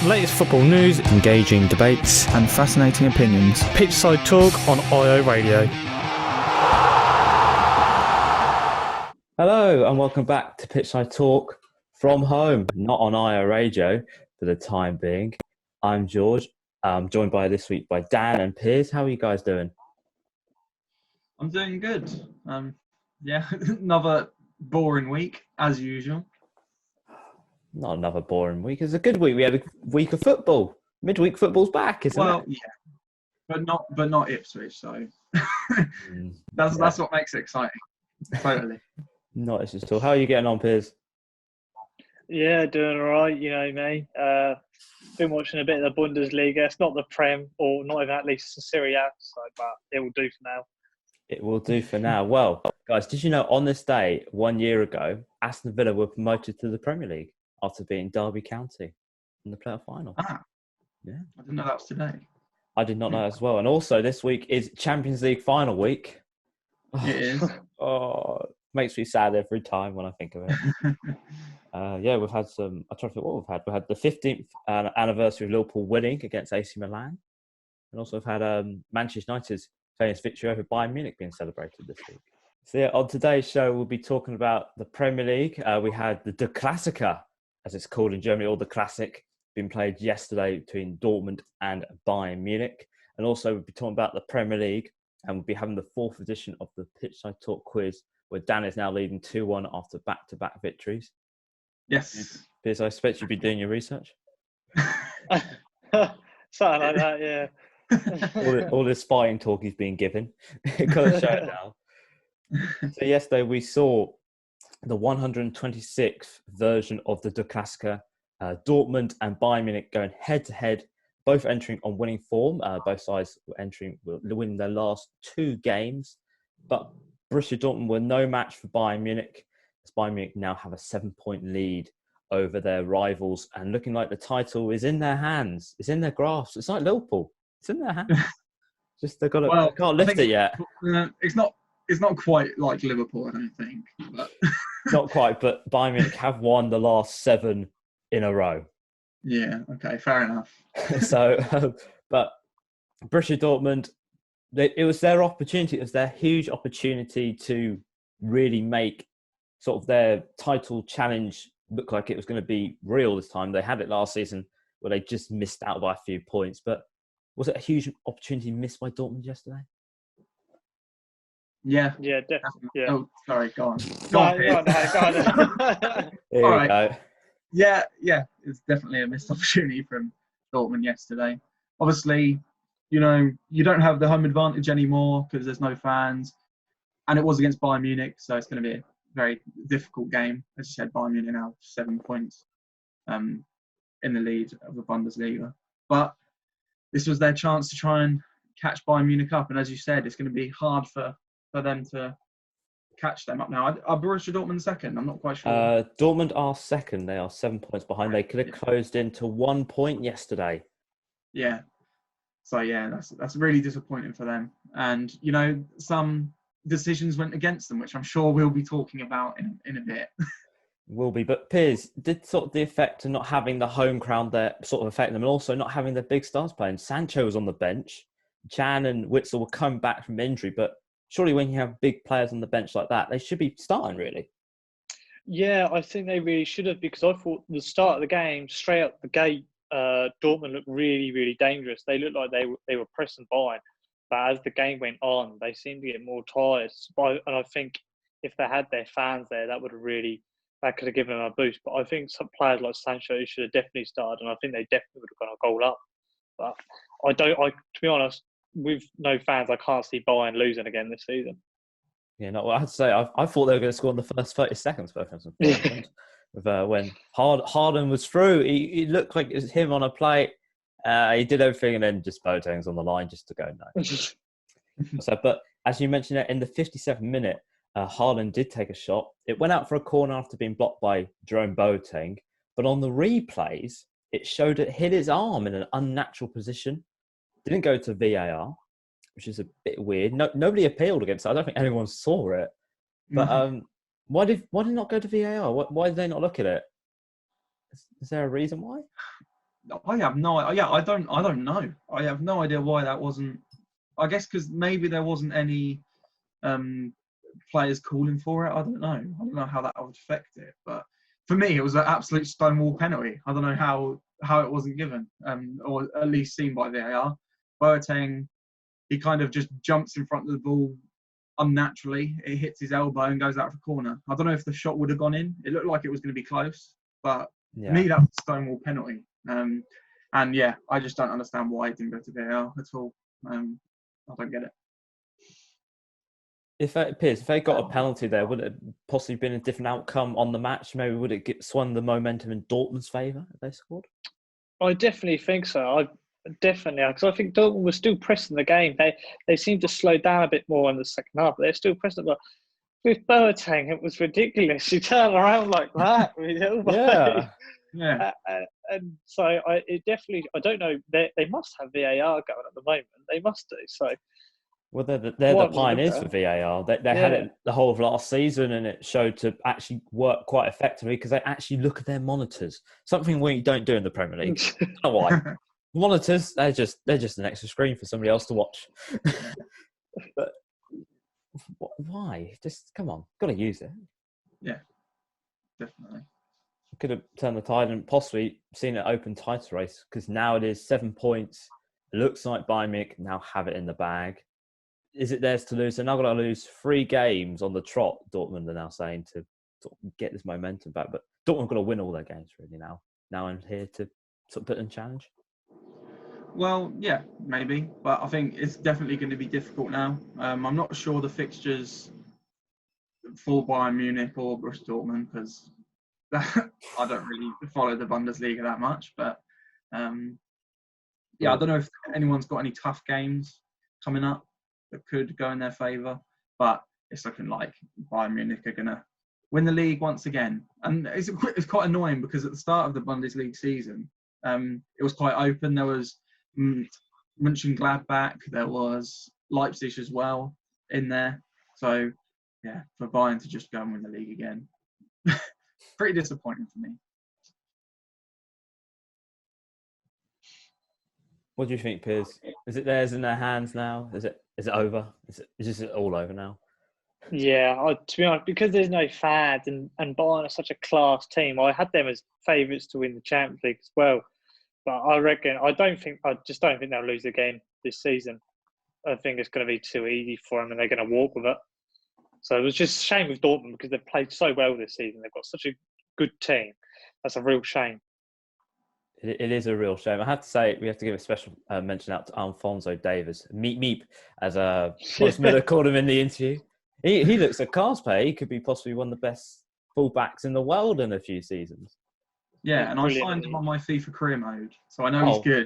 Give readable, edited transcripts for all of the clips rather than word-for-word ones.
Latest football news, engaging debates, and fascinating opinions. Pitchside talk on IO Radio. Hello and welcome back to Pitchside Talk from home, not on IO Radio for the time being. I'm George. I'm joined this week by Dan and Piers. How are you guys doing? I'm doing good. Another boring week as usual. Not another boring week. It's a good week. We had a week of football. Midweek football's back, isn't it? Yeah, but not Ipswich. So that's what makes it exciting. Totally. Not Ipswich at all. How are you getting on, Piers? Yeah, doing all right. You know me. Been watching a bit of the Bundesliga. It's not the Prem, or not even at least the Serie A. But it will do for now. It will do for now. Well, guys, did you know on this day 1 year ago, Aston Villa were promoted to the Premier League after beating Derby County in the playoff final? Yeah, I didn't know that was today. I did not know as well. And also, this week is Champions League final week. It is. Makes me sad every time when I think of it. We've had some. I'm trying to think what we've had. We had the 15th anniversary of Liverpool winning against AC Milan, and also we've had Manchester United's famous victory over Bayern Munich being celebrated this week. So yeah, on today's show, we'll be talking about the Premier League. We had the Klassiker, as it's called in Germany, or the Classic, being played yesterday between Dortmund and Bayern Munich. And also we'll be talking about the Premier League, and we'll be having the 4th edition of the Pitchside Talk quiz, where Dan is now leading 2-1 after back-to-back victories. Yes. Piers, I expect you'll be doing your research. Something like that, yeah. all this spying talk he's being given. Got to show it now. So yesterday we saw the 126th version of the Klassiker. Dortmund and Bayern Munich going head-to-head, both entering on winning form. Both sides were winning their last 2 games. But Borussia Dortmund were no match for Bayern Munich, as Bayern Munich now have a 7-point lead over their rivals, and looking like the title is in their hands. It's in their grasp. It's like Liverpool. It's in their hands. Just they can't lift it yet. It's not quite like Liverpool, I don't think. But Not quite, but Bayern Munich have won the last 7 in a row. Yeah. Okay. Fair enough. But Borussia Dortmund, it was their opportunity. It was their huge opportunity to really make sort of their title challenge look like it was going to be real this time. They had it last season where they just missed out by a few points. But was it a huge opportunity missed by Dortmund yesterday? Yeah. Yeah, definitely. Yeah. Oh, sorry. Go on. Go on. Here we go. Yeah, it's definitely a missed opportunity from Dortmund yesterday. Obviously, you don't have the home advantage anymore because there's no fans, and it was against Bayern Munich, so it's going to be a very difficult game. As you said, Bayern Munich now 7 points in the lead of the Bundesliga, but this was their chance to try and catch Bayern Munich up, and as you said, it's going to be hard for them to catch them up now. Are Borussia Dortmund second? I'm not quite sure. Dortmund are second. They are 7 points behind. They could have closed into 1 point yesterday. Yeah. So yeah, that's really disappointing for them. And some decisions went against them, which I'm sure we'll be talking about in a bit. Will be. But Piers, did sort of the effect of not having the home crowd there sort of affect them, and also not having the big stars playing? Sancho was on the bench. Chan and Witsel were coming back from injury, but surely when you have big players on the bench like that, they should be starting, really. Yeah, I think they really should have, because I thought the start of the game, straight up the gate, Dortmund looked really, really dangerous. They looked like they were pressing by. But as the game went on, they seemed to get more tired. And I think if they had their fans there, that could have given them a boost. But I think some players like Sancho should have definitely started, and I think they definitely would have gone a goal up. But to be honest, with no fans, I can't see Bayern losing again this season. Yeah, no, I had to say, I thought they were going to score in the first 30 seconds. When Harden was through, he looked like it was him on a plate. He did everything, and then just Boateng's on the line just to go no. But as you mentioned, in the 57th minute, Harden did take a shot. It went out for a corner after being blocked by Jerome Boateng. But on the replays, it showed it hit his arm in an unnatural position. Didn't go to VAR, which is a bit weird. Nobody appealed against it. I don't think anyone saw it. But why did it not go to VAR? Why did they not look at it? Is there a reason why? I have no. Yeah, I don't know. I have no idea why that wasn't. I guess because maybe there wasn't any players calling for it. I don't know. I don't know how that would affect it. But for me, it was an absolute stonewall penalty. I don't know how it wasn't given, or at least seen by VAR. Boateng, he kind of just jumps in front of the ball unnaturally. It hits his elbow and goes out for corner. I don't know if the shot would have gone in. It looked like it was going to be close, but for me, that was a stonewall penalty. And yeah, I just don't understand why it didn't go to VAR at all. I don't get it. Piers, if they got a penalty there, would it possibly been a different outcome on the match? Maybe would it swung the momentum in Dortmund's favour if they scored? I definitely think so. Definitely, because I think Dortmund was still pressing the game. They seemed to slow down a bit more in the second half, but they're still pressing. But with Boateng, it was ridiculous. He turned around like that with his elbow. Yeah. And so it definitely. I don't know. They must have VAR going at the moment. They must do so. Well, they're the pioneers for VAR. They had it the whole of last season, and it showed to actually work quite effectively because they actually look at their monitors. Something we don't do in the Premier League. I don't know why. Monitors, they're just an extra screen for somebody else to watch. But why? Just come on, got to use it. Yeah, definitely. Could have turned the tide and possibly seen an open title race because now it is 7 points. It looks like Bayern Munich now have it in the bag. Is it theirs to lose? They're now going to lose 3 games on the trot, Dortmund are now saying, to sort of get this momentum back. But Dortmund are going to win all their games really now. Now I'm here to sort of put in challenge. Well, yeah, maybe. But I think it's definitely going to be difficult now. I'm not sure the fixtures for Bayern Munich or Borussia Dortmund because I don't really follow the Bundesliga that much. But yeah, I don't know if anyone's got any tough games coming up that could go in their favour. But it's looking like Bayern Munich are going to win the league once again. And it's quite annoying because at the start of the Bundesliga season, it was quite open. There was Mönchengladbach, there was Leipzig as well in there. So, yeah, for Bayern to just go and win the league again, pretty disappointing for me. What do you think, Piers? Is it theirs in their hands now? Is it over? Is it all over now? Yeah, to be honest, because there's no fans and Bayern are such a class team, I had them as favourites to win the Champions League as well. But I just don't think they'll lose again this season. I think it's going to be too easy for them and they're going to walk with it. So it was just a shame with Dortmund because they've played so well this season. They've got such a good team. That's a real shame. It is a real shame. I have to say, we have to give a special mention out to Alphonso Davies. Meep, as Thomas Miller called him in the interview. He looks a cards player. He could be possibly one of the best fullbacks in the world in a few seasons. Yeah, and I signed him on my FIFA career mode, so I know he's good.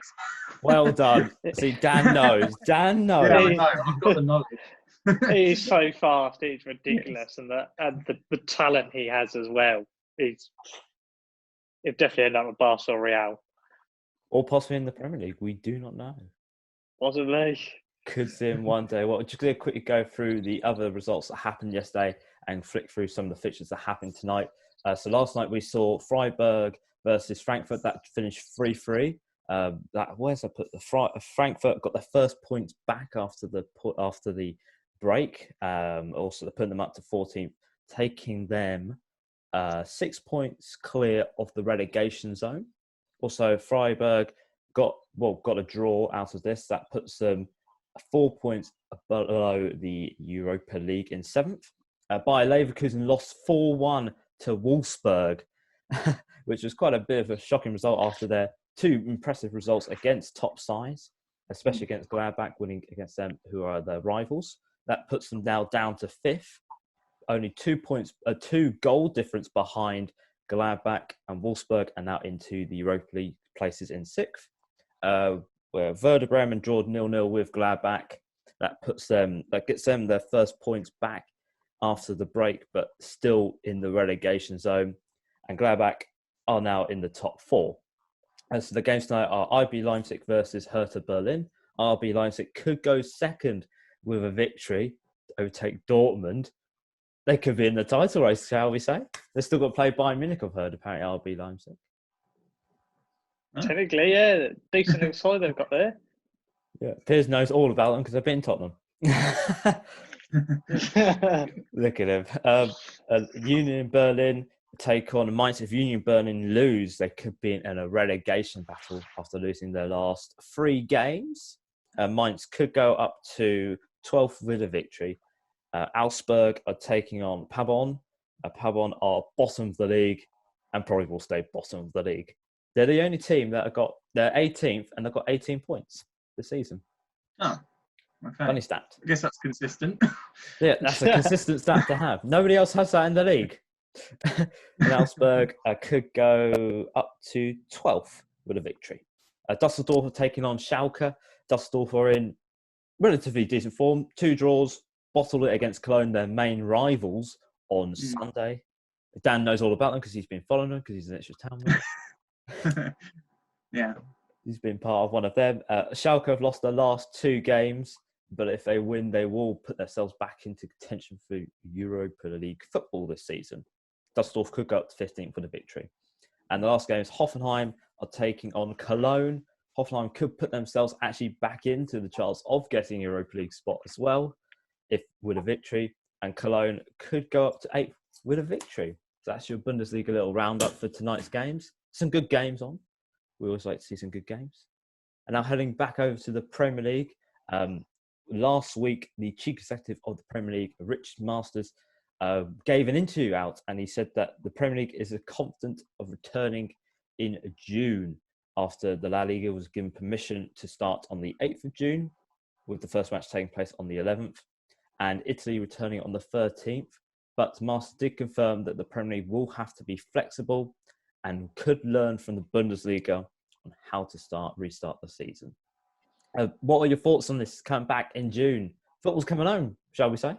Well done. See, Dan knows. Yeah, I know. I've got the knowledge. He's so fast. It's ridiculous. Yes. And the talent he has as well. He'll definitely end up with Barca or Real. Or possibly in the Premier League. We do not know. Possibly. Could see him one day. Well, just going to quickly go through the other results that happened yesterday and flick through some of the fixtures that happened tonight. So last night we saw Freiburg versus Frankfurt. That finished 3-3. Frankfurt got their first points back after the break. Also, putting them up to 14th, taking them 6 points clear of the relegation zone. Also, Freiburg got a draw out of this. That puts them 4 points below the Europa League in 7th. Bayer Leverkusen lost 4-1 to Wolfsburg, which was quite a bit of a shocking result after their 2 impressive results against top sides, especially against Gladbach, winning against them, who are their rivals. That puts them now down to 5th, only 2 points, 2 goal difference behind Gladbach and Wolfsburg, and now into the Europa League places in 6th. Where Werder Bremen drew 0-0 with Gladbach. That gets them their first points back after the break, but still in the relegation zone. And Gladbach are now in the top 4. And so the games tonight are RB Leipzig versus Hertha Berlin. RB Leipzig could go second with a victory, overtake Dortmund. They could be in the title race, shall we say? They've still got to play Bayern Munich, I've heard, apparently, RB Leipzig. Technically, yeah, decent little side they've got there. Yeah, Piers knows all about them because they've been Tottenham. Look at him. Union Berlin take on Mainz. If Union Berlin lose, they could be in a relegation battle after losing their last 3 games. Mainz could go up to 12th with a victory. Augsburg are taking on Pabon. Pabon are bottom of the league and probably will stay bottom of the league. They're the only team that they're 18th and they've got 18 points this season. Oh, okay. Funny stat. I guess that's consistent. Yeah, that's a consistent stat to have. Nobody else has that in the league. And Augsburg could go up to 12th with a victory. Dusseldorf are taking on Schalke. Dusseldorf are in relatively decent form. 2 draws, bottled it against Cologne, their main rivals, on Sunday. Dan knows all about them because he's been following them because he's an extra town man. Yeah. He's been part of one of them. Schalke have lost their last 2 games, but if they win, they will put themselves back into contention for Europa League football this season. Dusseldorf could go up to 15th with a victory. And the last game is Hoffenheim are taking on Cologne. Hoffenheim could put themselves actually back into the chance of getting a Europa League spot as well, if with a victory. And Cologne could go up to 8th with a victory. So that's your Bundesliga little roundup for tonight's games. Some good games on. We always like to see some good games. And now heading back over to the Premier League. Last week, the chief executive of the Premier League, Richard Masters, gave an interview out, and he said that the Premier League is confident of returning in June after the La Liga was given permission to start on the 8th of June, with the first match taking place on the 11th, and Italy returning on the 13th. But Masters did confirm that the Premier League will have to be flexible and could learn from the Bundesliga on how to restart the season. What are your thoughts on this coming back in June? Football's coming home, shall we say?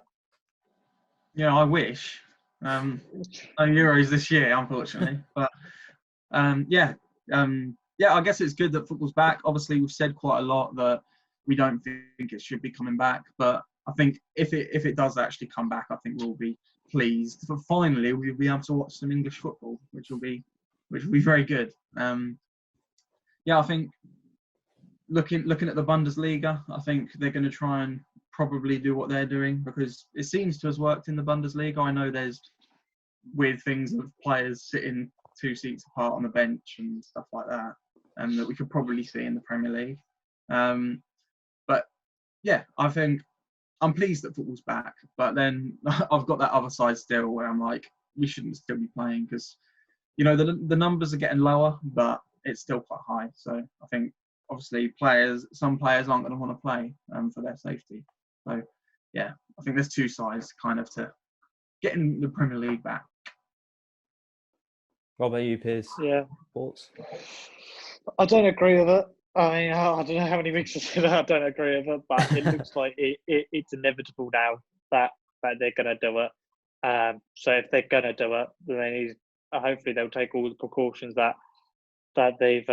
Yeah, I wish. No Euros this year, unfortunately. But yeah, I guess it's good that football's back. Obviously, we've said quite a lot that we don't think it should be coming back. But I think if it does actually come back, I think we'll be pleased. But finally, we'll be able to watch some English football, which will be very good. I think looking at the Bundesliga, I think they're going to try and probably do what they're doing because it seems to have worked in the Bundesliga. I know there's weird things of players sitting 2 seats apart on the bench and stuff like that, and that we could probably see in the Premier League. But yeah, I think I'm pleased that football's back. But then I've got that other side still where I'm like, we shouldn't still be playing because, the numbers are getting lower, but it's still quite high. So I think obviously some players aren't going to want to play for their safety. So yeah, I think there's 2 sides kind of to getting the Premier League back. What about you, Piers? Yeah. Thoughts? I don't agree with it. I mean, I don't know how many weeks to say that I don't agree with it, but it looks like it's inevitable now that they're going to do it. So if they're going to do it, then hopefully they'll take all the precautions that they've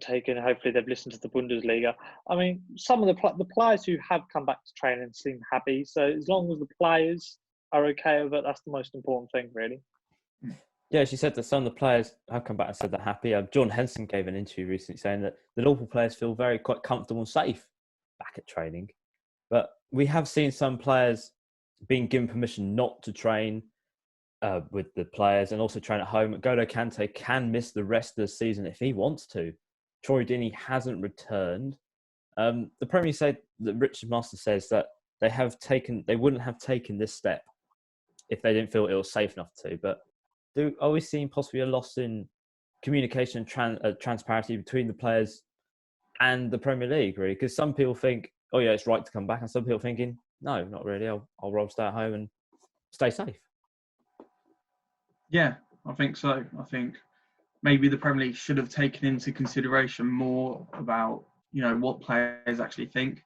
taken. Hopefully they've listened to the Bundesliga. I mean, some of the players who have come back to training seem happy. So as long as the players are okay with it, that's the most important thing, really. Yeah, she said that some of the players have come back and said they're happy. John Henson gave an interview recently saying that the Liverpool players feel quite comfortable and safe back at training. But we have seen some players being given permission not to train with the players and also train at home. N'Golo Kante can miss the rest of the season if he wants to. Troy Deeney hasn't returned. The Premier League said that Richard Masters says that they wouldn't have taken this step if they didn't feel it was safe enough to. But are we seeing possibly a loss in communication and transparency between the players and the Premier League, really? Because some people think, oh yeah, it's right to come back, and some people thinking, no, not really. I'll rather stay at home and stay safe. Yeah, I think so. I think maybe the Premier League should have taken into consideration more about, what players actually think.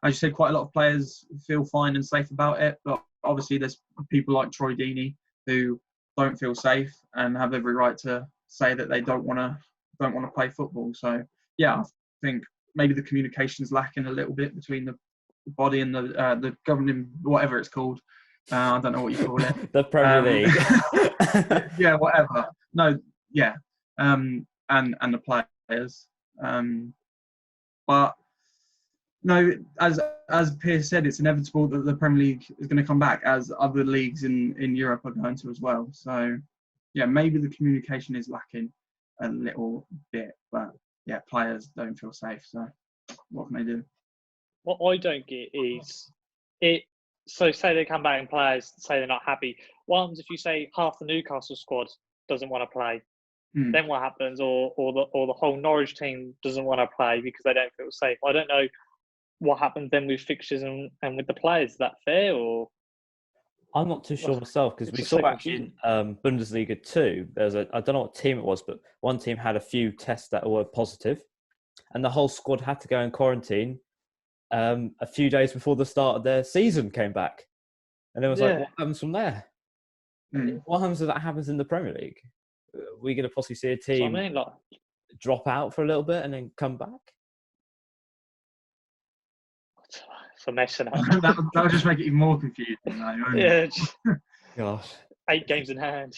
As you said, quite a lot of players feel fine and safe about it, but obviously there's people like Troy Deeney who don't feel safe and have every right to say that they don't want to play football. So yeah, I think maybe the communication's lacking a little bit between the body and the governing, whatever it's called. I don't know what you call it. The Premier League. Yeah, whatever. No, yeah. And and the players. But no, as Piers said, it's inevitable that the Premier League is going to come back, as other leagues in Europe are going to as well. So, yeah, maybe the communication is lacking a little bit, but yeah, players don't feel safe. So, what can they do? What I don't get is it. So say they come back and players say they're not happy. What happens if you say half the Newcastle squad doesn't want to play? Then what happens? Or the whole Norwich team doesn't want to play because they don't feel safe. I don't know what happens then with fixtures and with the players. Is that fair or? I'm not too sure myself because we It's saw so actually in Bundesliga 2, there's I don't know what team it was, but one team had a few tests that were positive, and the whole squad had to go in quarantine a few days before the start of their season came back. And it was like, what happens from there? What happens if that happens in the Premier League? Are we going to possibly see a team drop out for a little bit and then come back? It's a mess now. That'll just make it even more confusing. Yeah. Gosh. 8 games in hand.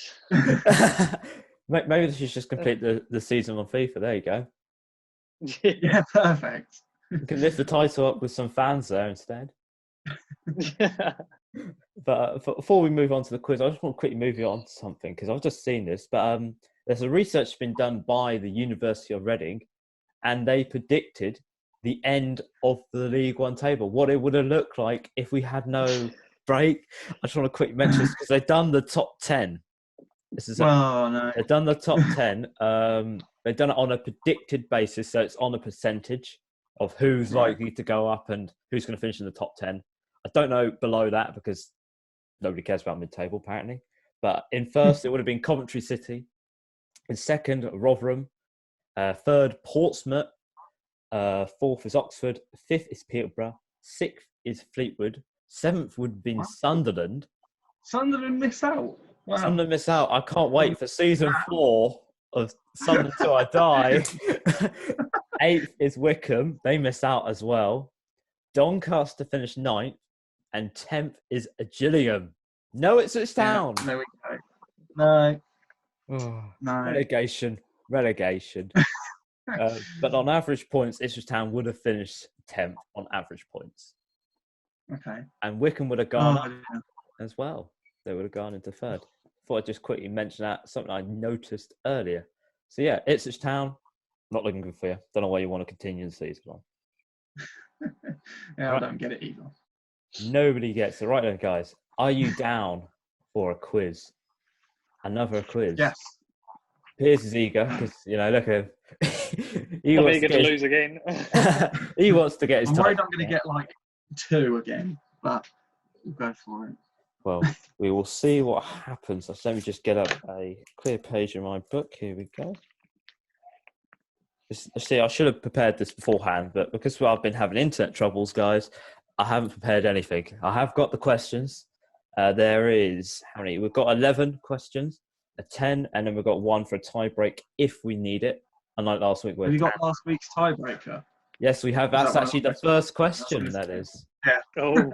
Maybe they should just complete the season on FIFA. There you go. Yeah, perfect. You can lift the title up with some fans there instead. But before we move on to the quiz, I just want to quickly move you on to something because I've just seen this. But there's a research been done by the University of Reading, and they predicted the end of the League One table, what it would have looked like if we had no break. I just want to quickly mention this because they've done the top 10. They've done the top 10. They've done it on a predicted basis, so it's on a percentage of who's likely to go up and who's going to finish in the top 10. I don't know below that because nobody cares about mid-table, apparently. But in first, it would have been Coventry City. In second, Rotherham. Third, Portsmouth. Fourth is Oxford. Fifth is Peterborough. Sixth is Fleetwood. Seventh would have been Sunderland. Sunderland miss out. Wow. Sunderland miss out. I can't wait for season 4 of Sunderland Till I Die. Eighth is Wickham. They miss out as well. Doncaster finished 9th. And 10th is Gillingham. No, it's Town. Yeah, there we go. No. Relegation. But on average points, Ipswich Town would have finished 10th on average points. Okay. And Wickham would have gone up as well. They would have gone into third. Thought I'd just quickly mention that, something I noticed earlier. So yeah, Ipswich Town, not looking good for you. Don't know why you want to continue the season on. I don't get it either. Nobody gets it. Right then, guys. Are you down for a quiz? Another quiz? Yes. Piers is eager because, look at him. I'm eager to lose again. He wants to get his I'm worried I'm going to get like 2 again, but we'll go for it. Well, we will see what happens. So let me just get up a clear page in my book. Here we go. See, I should have prepared this beforehand, but because I've been having internet troubles, guys, I haven't prepared anything. I have got the questions. There is, how many? We've got 11 questions, a 10, and then we've got 1 for a tie break if we need it. Unlike last week. Have you got last week's tiebreaker? Yes, we have. That's actually the first question, that is. Yeah. Oh.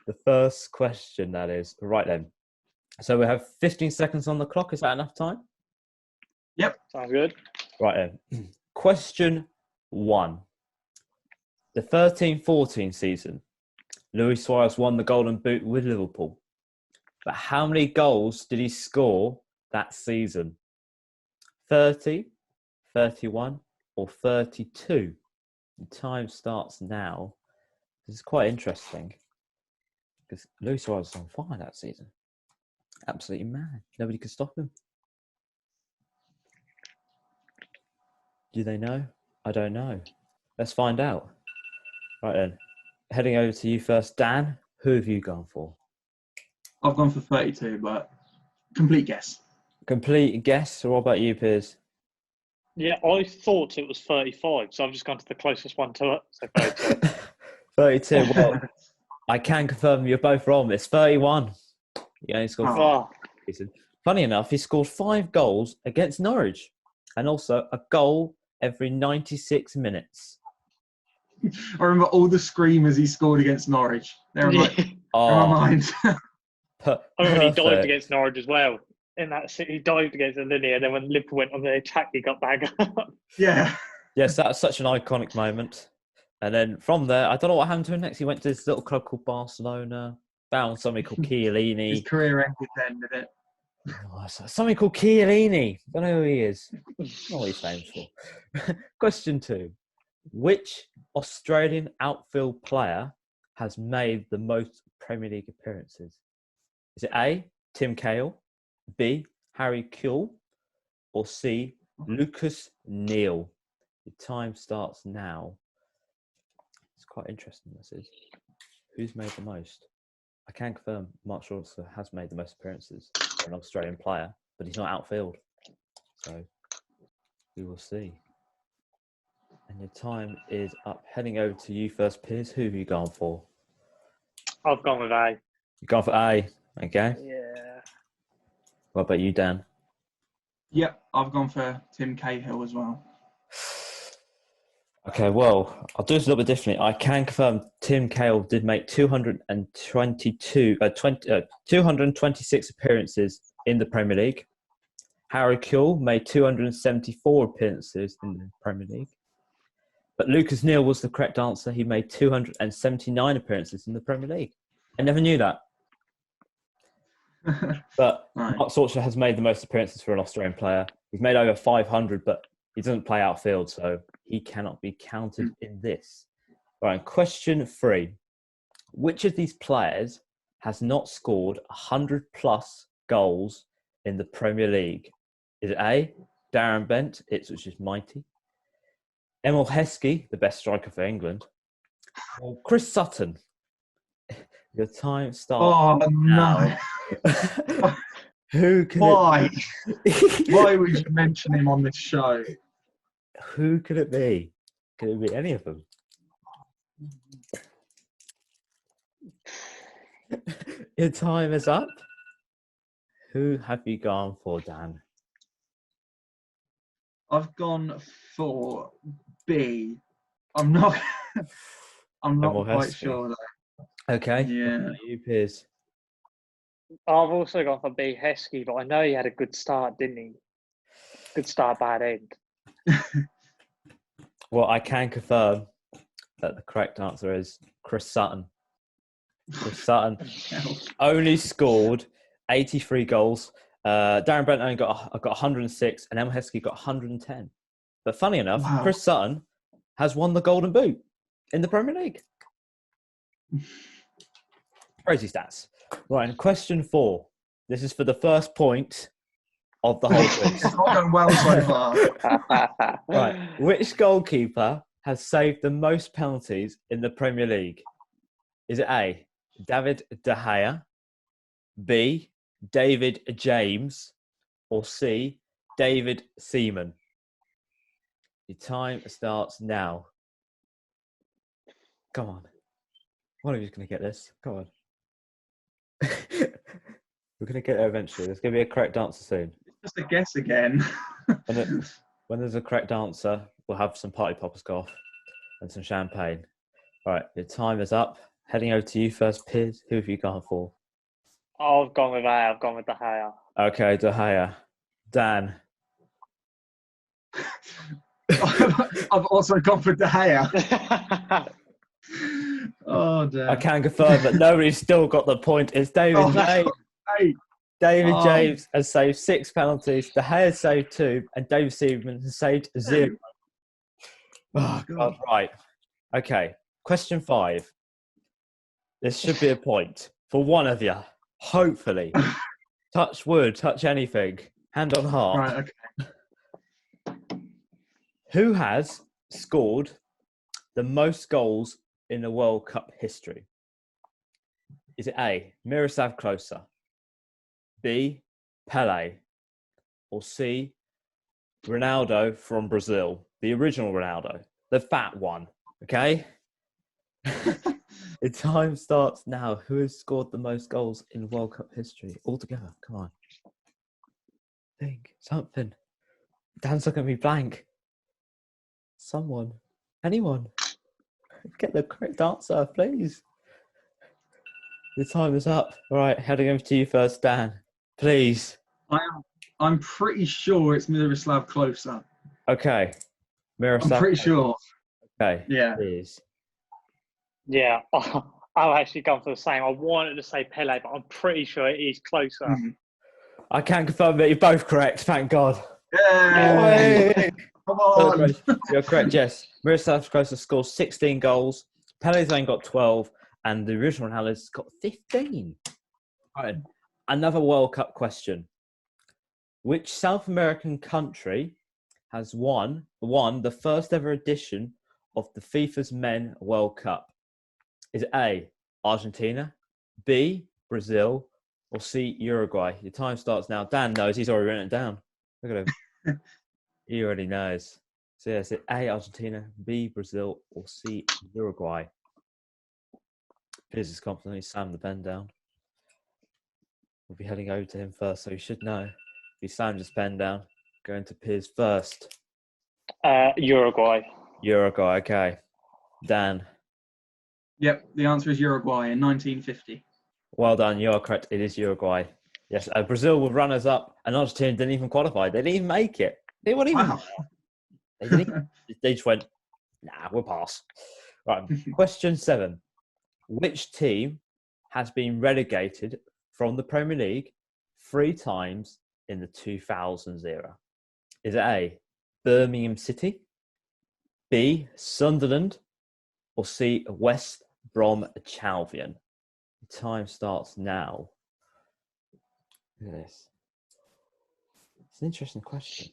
The first question, that is. Right then. So we have 15 seconds on the clock. Is that enough time? Yep. Sounds good. Right then. Question 1. The 13-14 season, Luis Suarez won the Golden Boot with Liverpool. But how many goals did he score that season? 30, 31, or 32? The time starts now. This is quite interesting because Luis Suarez was on fire that season. Absolutely mad. Nobody could stop him. Do they know? I don't know. Let's find out. Right then. Heading over to you first, Dan. Who have you gone for? I've gone for 32, but complete guess. Complete guess. Or what about you, Piers? Yeah, I thought it was 35, so I've just gone to the closest one to it. So 32. 32. Well, I can confirm you're both wrong. It's 31. He only scored 5. Funny enough, he scored 5 goals against Norwich and also a goal every 96 minutes. I remember all the screamers he scored against Norwich. They're in my mind. I remember he dived against Norwich as well. in that City dived against him, didn't he? And then when Liverpool went on the attack, he got back up. Yeah. Yes, that's such an iconic moment. And then from there, I don't know what happened to him next. He went to this little club called Barcelona, found somebody called His Chiellini. career ended then, did it? Oh, something called Chiellini. Don't know who he is. Not what he's famous for. Question 2. Which Australian outfield player has made the most Premier League appearances? Is it A, Tim Cahill, B, Harry Kewell, or C, Lucas Neal? The time starts now. It's quite interesting, this is. Who's made the most? I can confirm Mark Schwarzer has made the most appearances for an Australian player, but he's not outfield. So we will see. And your time is up. Heading over to you first, Piers. Who have you gone for? I've gone with A. You've gone for A. Okay. Yeah. What about you, Dan? Yep, I've gone for Tim Cahill as well. Okay, well, I'll do this a little bit differently. I can confirm Tim Cahill did make 226 appearances in the Premier League. Harry Kewell made 274 appearances in the Premier League. But Lucas Neal was the correct answer. He made 279 appearances in the Premier League. I never knew that. But Right. Mark Schwarzer has made the most appearances for an Australian player. He's made over 500, but he doesn't play outfield, so he cannot be counted in this. All right, question 3. Which of these players has not scored 100-plus goals in the Premier League? Is it A, Darren Bent, which is mighty, Emil Heskey, the best striker for England, or Chris Sutton? Your time starts Oh, now. no. Who could Why? it be? Why would you mention him on this show? Who could it be? Could it be any of them? Your time is up. Who have you gone for, Dan? I've gone for B. I'm not Emil quite Heskey. sure though. Okay. Yeah. What about you, Piers? I've also gone for B. Heskey, but I know he had a good start, didn't he? Good start, bad end. Well, I can confirm that the correct answer is Chris Sutton. Chris Sutton only scored 83 goals. Darren Bent only got 106, and Emil Heskey got 110. But funny enough, Wow. Chris Sutton has won the Golden Boot in the Premier League. Crazy stats. Right, and question 4. This is for the first point of the whole quiz. It's not going well so far. Right, which goalkeeper has saved the most penalties in the Premier League? Is it A, David De Gea, B, David James, or C, David Seaman? Your time starts now. Come on. One of you's going to get this. Come on. We're going to get there eventually. There's going to be a correct answer soon. Just a guess again. When there's a correct answer, we'll have some party poppers go off and some champagne. All right, your time is up. Heading over to you first, Piers. Who have you gone for? I've gone with A. I've gone with De Gea. Okay, De Gea. Dan. I've also gone for De Gea. Oh, dear. I can confirm that nobody's still got the point. It's David James. Hey. David Oh. James has saved 6 penalties. De Gea has saved 2, and David Seaman has saved 0. Oh, God. Right. Okay. Question 5. This should be a point for one of you. Hopefully. Touch wood, touch anything. Hand on heart. Right, okay. Who has scored the most goals in the World Cup history? Is it A, Miroslav Klose, B, Pele, or C, Ronaldo from Brazil, the original Ronaldo, the fat one, okay? The time starts now. Who has scored the most goals in World Cup history altogether? Come on. Think. Something. Dan's looking at me blank. Someone. Anyone. Get the correct answer, please. The time is up. All right, heading over to you first, Dan. Please. I'm pretty sure it's Miroslav Klose. Okay. I'm Miroslav. pretty sure. Okay. Yeah. Piers. Yeah, I've actually gone for the same. I wanted to say Pele, but I'm pretty sure it is closer. Mhm. I can confirm that you're both correct. Thank God. Yay! Come on. You're correct, yes. Miroslav Klose scores 16 goals. Pele's only got 12, and the original Ronaldo's got 15. Right. Another World Cup question. Which South American country has won the first ever edition of the FIFA's Men World Cup? Is it A, Argentina, B, Brazil, or C, Uruguay? Your time starts now. Dan knows. He's already written it down. Look at him. He already knows. So yeah, is it A, Argentina, B, Brazil, or C, Uruguay? Piers is confident. He's slammed the pen down. We'll be heading over to him first, so he should know. He slammed his pen down. Going to Piers first. Uruguay. Uruguay, okay. Dan. Yep, the answer is Uruguay in 1950. Well done, you are correct. It is Uruguay. Yes, Brazil were runners up, and Argentina didn't even qualify. They didn't even make it. They weren't even. Wow. They just went, nah, we'll pass. Right, question 7. Which team has been relegated from the Premier League 3 times in the 2000s era? Is it A, Birmingham City, B, Sunderland, or C, West Brom Albion? The time starts now. Look at this. It's an interesting question.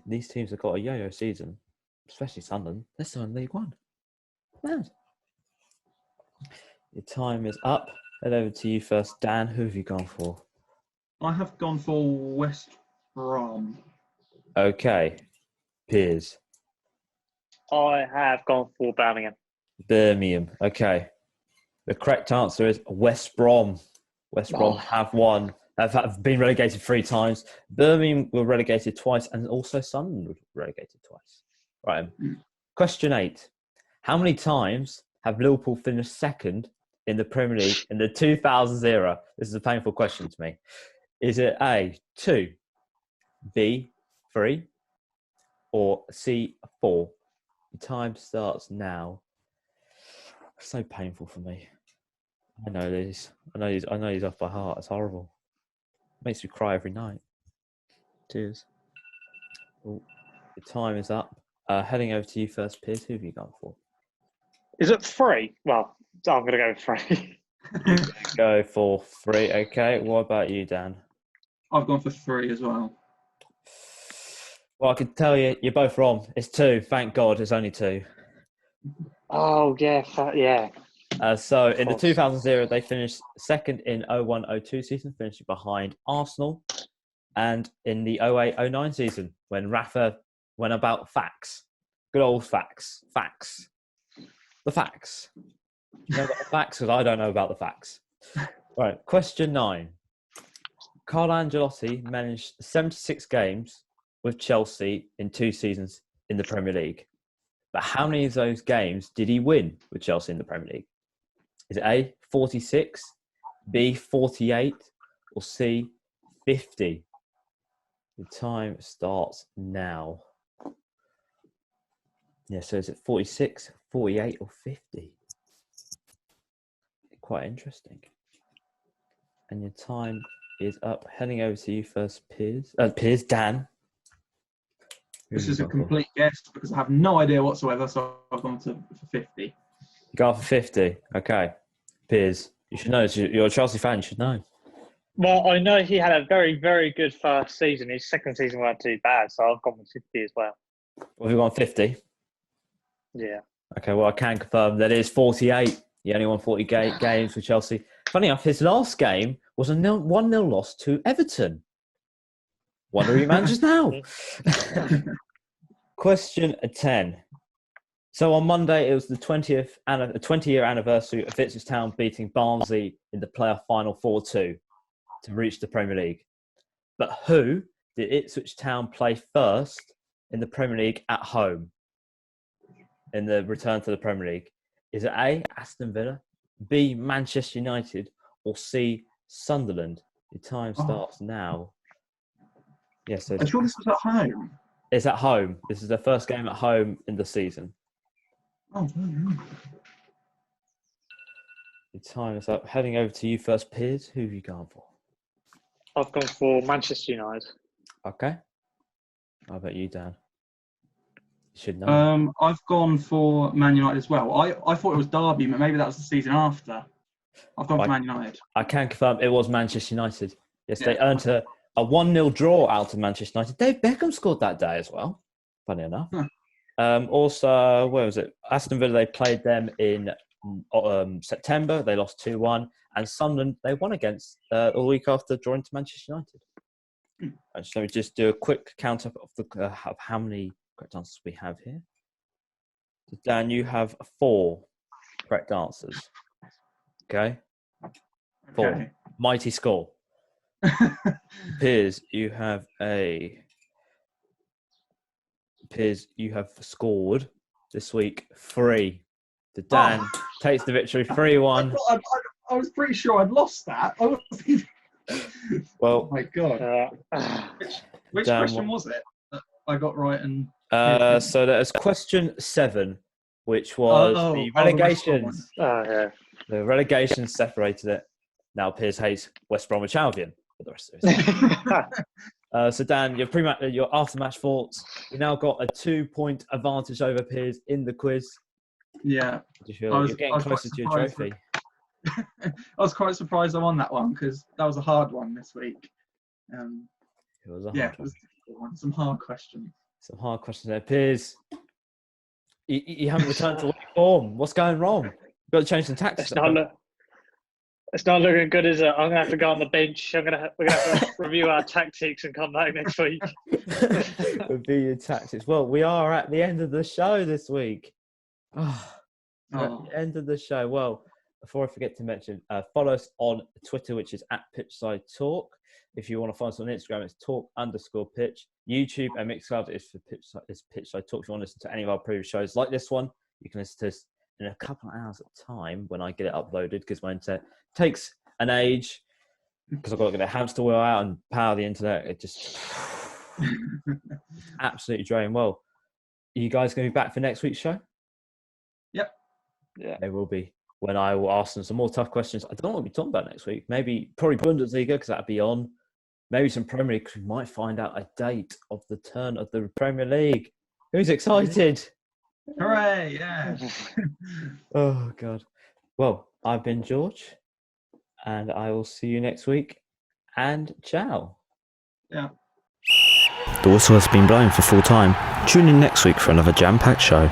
These teams have got a yo-yo season, especially Sunderland. They're still in League One. Mad. Your time is up. Head over to you first. Dan, who have you gone for? I have gone for West Brom. Okay. Piers. I have gone for Birmingham. Birmingham. Okay. The correct answer is West Brom. West Brom have won. Have been relegated 3 times. Birmingham were relegated twice, and also Sunderland were relegated twice. Right. Question 8. How many times have Liverpool finished second in the Premier League in the 2000s era? This is a painful question to me. Is it A, 2, B, 3, or C, 4? The time starts now. So painful for me. I know these. I know these off by heart. It's horrible. Makes me cry every night. Cheers. Oh, the time is up. Heading over to you first, Piers. Who have you gone for? Is it 3? Well, I'm going to go with 3. Go for 3. Okay. What about you, Dan? I've gone for 3 as well. Well, I can tell you, you're both wrong. It's 2. Thank God, it's only 2. Oh, yeah. Yeah. So in the 2000s era, they finished second in 01-02 season, finishing behind Arsenal. And in the 08-09 season, when Rafa went about facts. Good old facts. Facts. The facts. You know about the facts? Because I don't know about the facts. Right. Question 9. Carlo Ancelotti managed 76 games with Chelsea in 2 seasons in the Premier League. But how many of those games did he win with Chelsea in the Premier League? Is it A, 46, B, 48, or C, 50? The time starts now. Yeah, so is it 46, 48, or 50? Quite interesting. And your time is up. Heading over to you first, Piers. Dan. This is a complete guess because I have no idea whatsoever, so I've gone for 50. Go for 50. Okay. Piers, you should know. You're a Chelsea fan. You should know. Well, I know he had a very, very good first season. His second season wasn't too bad, so I've gone with 50 as well. Well, we've gone 50. Yeah. Okay, well, I can confirm that it is 48. He only won 40 games for Chelsea. Funny enough, his last game was a 1-0 loss to Everton. Wonder who he manages now. Question 10. So on Monday, it was the 20-year anniversary of Ipswich Town beating Barnsley in the playoff final 4-2 to reach the Premier League. But who did Ipswich Town play first in the Premier League at home in the return to the Premier League? Is it A, Aston Villa, B, Manchester United, or C, Sunderland? Your time starts now. Yes, so I'm sure this was at home. it's at home. This is the first game at home in the season. Oh, Your time is up. Heading over to you first, Piers. Who have you gone for? I've gone for Manchester United. Okay. How about you, Dan? You should know. I've gone for Man United as well. I thought it was Derby, but maybe that was the season after. I've gone for Man United. I can confirm it was Manchester United. Yes, Yeah. they earned a 1-0 draw out of Manchester United. Dave Beckham scored that day as well, funny enough. Also, where was it? Aston Villa, they played them in September. They lost 2-1. And Sunderland, they won against a week after drawing to Manchester United. So let me just do a quick count up of how many correct answers we have here. So Dan, you have 4 correct answers. Okay? 4. Okay. Mighty score. Piers, you have scored this week 3. So Dan takes the victory 3-1. I was pretty sure I'd lost that. I wasn't even... Well, oh my god. Which Dan, question was it that I got right? And so there's question 7, which was the relegations. Yeah. The relegations separated it. Now Piers hates West Bromwich Albion for the rest of his So Dan, your after-match thoughts. You now got a 2-point advantage over Piers in the quiz. Yeah. You're getting closer to your trophy. I was quite surprised I won that one because that was a hard one this week. It was a hard one. It was a difficult one. Some hard questions. Some hard questions there. Piers, you haven't returned to form. What's going wrong? You've got to change some tactics. It's not looking good, is it? I'm going to have to go on the bench. We're going to have to review our tactics and come back next week. Review your tactics. Well, we are at the end of the show this week. At the end of the show. Well, before I forget to mention, follow us on Twitter, which is @PitchSide Talk. If you want to find us on Instagram, it's talk_pitch. YouTube and Mixcloud is for Pitchside Talk. If you want to listen to any of our previous shows like this one, you can listen to us in a couple of hours at a time when I get it uploaded, because my internet takes an age, because I've got to get a hamster wheel out and power the internet. It just absolutely draining. Well, are you guys going to be back for next week's show? Yep. Yeah. They will be. When I will ask them some more tough questions. I don't know what we'll be talking about next week. Probably Bundesliga, because that'll be on. Maybe some Premier League, because we might find out a date of the turn of the Premier League. Who's excited? Hooray, yeah. Oh, God. Well, I've been George, and I will see you next week. And ciao. Yeah. The whistle has been blown for full time. Tune in next week for another jam-packed show.